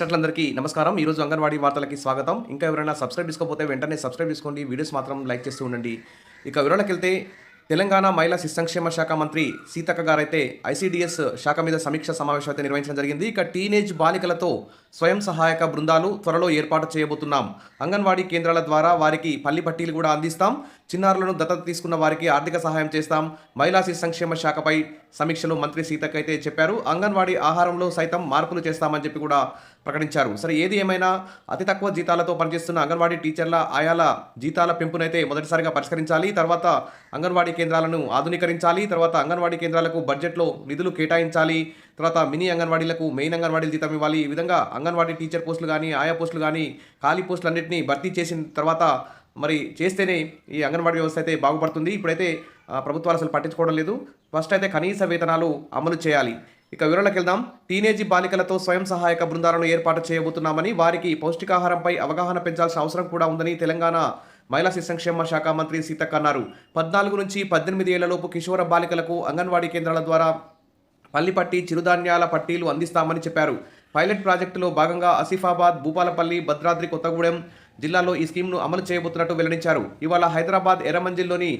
అందరికీ నమస్కారం. ఈరోజు అంగన్వాడీ వార్తలకి స్వాగతం. ఇంకా ఎవరైనా సబ్స్క్రైబ్ చేసుకోకపోతే వెంటనే సబ్స్క్రైబ్ చేసుకోండి. వీడియోస్ మాత్రం లైక్ చేస్తూ ఉండండి. ఇక వివరాలకెళ్తే తెలంగాణ మహిళా శిశు సంక్షేమ శాఖ మంత్రి సీతక్క గారైతే ఐసీడీఎస్ శాఖ మీద సమీక్ష సమావేశం అయితే నిర్వహించడం జరిగింది. ఇక టీనేజ్ బాలికలతో స్వయం సహాయక బృందాలు త్వరలో ఏర్పాటు చేయబోతున్నాం. అంగన్వాడీ కేంద్రాల ద్వారా వారికి పల్లి పట్టీలు కూడా అందిస్తాం. చిన్నారులను దత్తత తీసుకున్న వారికి ఆర్థిక సహాయం చేస్తాం. మహిళా శిశు సంక్షేమ శాఖపై సమీక్షలో మంత్రి సీతక్క అయితే చెప్పారు. అంగన్వాడీ ఆహారంలో సైతం మార్పులు చేస్తామని చెప్పి కూడా ప్రకటించారు. సరే, ఏది ఏమైనా అతి తక్కువ జీతాలతో పనిచేస్తున్న అంగన్వాడీ టీచర్ల ఆయాల జీతాల పెంపునైతే మొదటిసారిగా పరిష్కరించాలి. తర్వాత అంగన్వాడీ కేంద్రాలను ఆధునీకరించాలి. తర్వాత అంగన్వాడీ కేంద్రాలకు బడ్జెట్లో నిధులు కేటాయించాలి. తర్వాత మినీ అంగన్వాడీలకు మెయిన్ అంగన్వాడీలు జీతం ఇవ్వాలి. ఈ విధంగా అంగన్వాడీ టీచర్ పోస్టులు కానీ ఆయా పోస్టులు కానీ ఖాళీ పోస్టులన్నింటినీ భర్తీ చేసిన తర్వాత మరి చేస్తేనే ఈ అంగన్వాడీ వ్యవస్థ అయితే బాగుపడుతుంది. ఇప్పుడైతే ప్రభుత్వాలు అసలు పట్టించుకోవడం లేదు. ఫస్ట్ అయితే కనీస వేతనాలు అమలు చేయాలి. ఇక వివరాలకు వెళ్దాం. టీనేజీ బాలికలతో స్వయం సహాయక బృందాలను ఏర్పాటు చేయబోతున్నామని, వారికి పౌష్టికాహారంపై అవగాహన పెంచాల్సిన అవసరం కూడా ఉందని తెలంగాణ మహిళా శిశు సంక్షేమ శాఖ మంత్రి సీతక్క అన్నారు. 14 నుంచి 18 ఏళ్లలోపు కిషోర బాలికలకు అంగన్వాడీ కేంద్రాల ద్వారా పల్లిపట్టి, చిరుధాన్యాల పట్టీలు అందిస్తామని చెప్పారు. పైలట్ ప్రాజెక్టులో భాగంగా ఆసిఫాబాద్, భూపాలపల్లి, భద్రాద్రి కొత్తగూడెం జిల్లాల్లో ఈ స్కీమ్ను అమలు చేయబోతున్నట్టు వెల్లడించారు. ఇవాళ హైదరాబాద్ ఎర్రమంజిల్లోని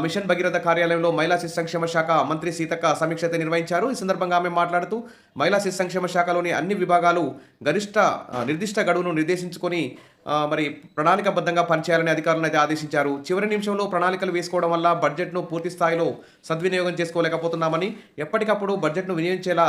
మిషన్ భగీరథ కార్యాలయంలో మహిళా శిశు సంక్షేమ శాఖ మంత్రి సీతక్క సమీక్ష నిర్వహించారు. ఈ సందర్భంగా ఆమె మాట్లాడుతూ మహిళా శిశు సంక్షేమ శాఖలోని అన్ని విభాగాలు నిర్దిష్ట గడువును నిర్దేశించుకొని మరి ప్రణాళికాబద్ధంగా పనిచేయాలని అధికారులను అయితే ఆదేశించారు. చివరి నిమిషంలో ప్రణాళికలు వేసుకోవడం వల్ల బడ్జెట్ను పూర్తి స్థాయిలో సద్వినియోగం చేసుకోలేకపోతున్నామని, ఎప్పటికప్పుడు బడ్జెట్ను వినియోగించేలా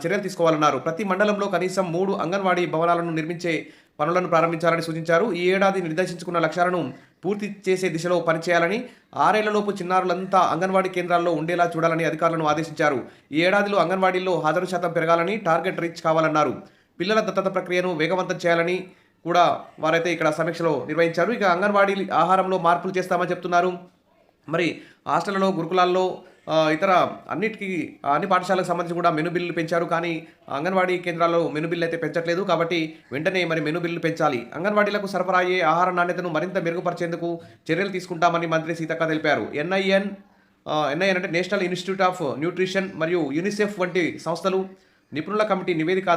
చర్యలు తీసుకోవాలన్నారు. ప్రతి మండలంలో కనీసం 3 అంగన్వాడీ భవనాలను నిర్మించే పనులను ప్రారంభించాలని సూచించారు. ఈ ఏడాది నిర్దేశించుకున్న లక్ష్యాలను పూర్తి చేసే దిశలో పనిచేయాలని, 6 ఏళ్లలోపు చిన్నారులంతా అంగన్వాడీ కేంద్రాల్లో ఉండేలా చూడాలని అధికారులను ఆదేశించారు. ఈ ఏడాదిలో అంగన్వాడీల్లో హాజరు శాతం పెరగాలని, టార్గెట్ రీచ్ కావాలన్నారు. పిల్లల దత్తత ప్రక్రియను వేగవంతం చేయాలని కూడా వారైతే ఇక్కడ సమీక్షలో నిర్వహించారు. ఇక అంగన్వాడీ ఆహారంలో మార్పులు చేస్తామని చెప్తున్నారు. మరి హాస్టళ్లలో, గురుకులాల్లో ఇతర అన్ని పాఠశాలకు సంబంధించి కూడా మెను బిల్లులు పెంచారు. కానీ అంగన్వాడీ కేంద్రాల్లో మెను బిల్లు అయితే పెంచట్లేదు. కాబట్టి వెంటనే మరి మెను బిల్లు పెంచాలి. అంగన్వాడీలకు సరఫరా అయ్యే ఆహార నాణ్యతను మరింత మెరుగుపరిచేందుకు చర్యలు తీసుకుంటామని మంత్రి సీతక్క తెలిపారు. ఎన్ఐఎన్ అంటే నేషనల్ ఇన్స్టిట్యూట్ ఆఫ్ న్యూట్రిషన్ మరియు యూనిసెఫ్ వంటి సంస్థలు నిపుణుల కమిటీ నివేదిక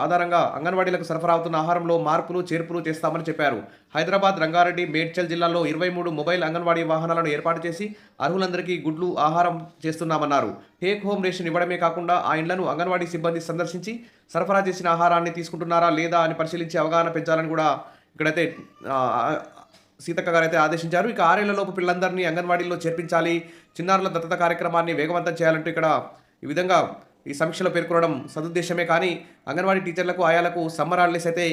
ఆధారంగా అంగన్వాడీలకు సరఫరా అవుతున్న ఆహారంలో మార్పులు చేర్పులు చేస్తామని చెప్పారు. హైదరాబాద్, రంగారెడ్డి, మేడ్చల్ జిల్లాల్లో 23 మొబైల్ అంగన్వాడీ వాహనాలను ఏర్పాటు చేసి అర్హులందరికీ గుడ్లు ఆహారం చేస్తున్నామన్నారు. టేక్ హోమ్ రేషన్ ఇవ్వడమే కాకుండా ఆ ఇండ్లను అంగన్వాడీ సిబ్బంది సందర్శించి సరఫరా చేసిన ఆహారాన్ని తీసుకుంటున్నారా లేదా అని పరిశీలించి అవగాహన పెంచాలని కూడా ఇక్కడైతే సీతక్క గారు అయితే ఆదేశించారు. ఇక 6 ఏళ్లలోపు పిల్లలందరినీ అంగన్వాడీల్లో చేర్పించాలి. చిన్నారుల దత్తత కార్యక్రమాన్ని వేగవంతం చేయాలంటూ ఇక్కడ ఈ విధంగా ఈ సమీక్షలో పేర్కొనడం సదుద్దేశమే. కానీ అంగన్వాడీ టీచర్లకు, ఆయాలకు సమ్మర్ హాలిడేస్ అయితే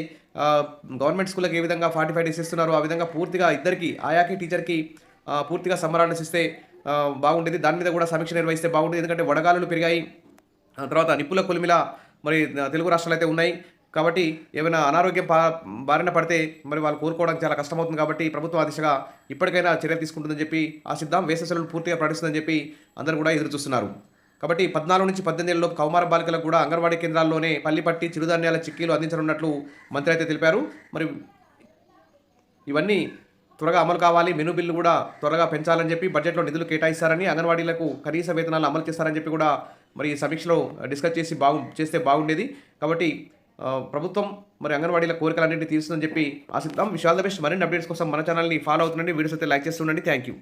గవర్నమెంట్ స్కూళ్ళకి ఏ విధంగా 45 డేస్ ఇస్తున్నారో ఆ విధంగా పూర్తిగా ఇద్దరికి, ఆయాకి టీచర్కి పూర్తిగా సమ్మర్ హాలిడేస్ ఇస్తే బాగుండేది. దాని మీద కూడా సమీక్ష నిర్వహిస్తే బాగుండేది. ఎందుకంటే వడగాలులు పెరిగాయి, తర్వాత నిప్పుల కొలిమిల మరి తెలుగు రాష్ట్రాలు అయితే ఉన్నాయి. కాబట్టి ఏమైనా అనారోగ్యం బారిన పడితే మరి వాళ్ళు కోరుకోవడానికి చాలా కష్టమవుతుంది. కాబట్టి ప్రభుత్వం ఆ దిశగా ఇప్పటికైనా చర్యలు తీసుకుంటుందని చెప్పి ఆశిద్దాం. వేసవి సెలవులు పూర్తిగా ప్రకటిస్తుందని చెప్పి అందరూ కూడా ఎదురు చూస్తున్నారు. కాబట్టి 14 నుంచి 18 ఏళ్లలోపు కౌమార బాలికలకు కూడా అంగన్వాడీ కేంద్రాల్లోనే పల్లిపట్టి, చిరుధాన్యాల చిక్కీలు అందించనున్నట్లు మంత్రి అయితే తెలిపారు. మరి ఇవన్నీ త్వరగా అమలు కావాలి. మెను బిల్లు కూడా త్వరగా పెంచాలని చెప్పి బడ్జెట్లో నిధులు కేటాయిస్తారని, అంగన్వాడీలకు కనీస వేతనాలు అమలు చేస్తారని చెప్పి కూడా మరి ఈ సమీక్షలో డిస్కస్ చేసి చేస్తే బాగుండేది. కాబట్టి ప్రభుత్వం మరి అంగన్వాడీల కోరికలన్నింటినీ తీరుస్తుందని చెప్పి ఆశిద్దాం. Wish all the best. మరిన్ని అప్డేట్స్ కోసం మన ఛానల్ని ఫాలో అవుతుండండి. వీడియోస్ అయితే లైక్ చేస్తుండండి. Thank you.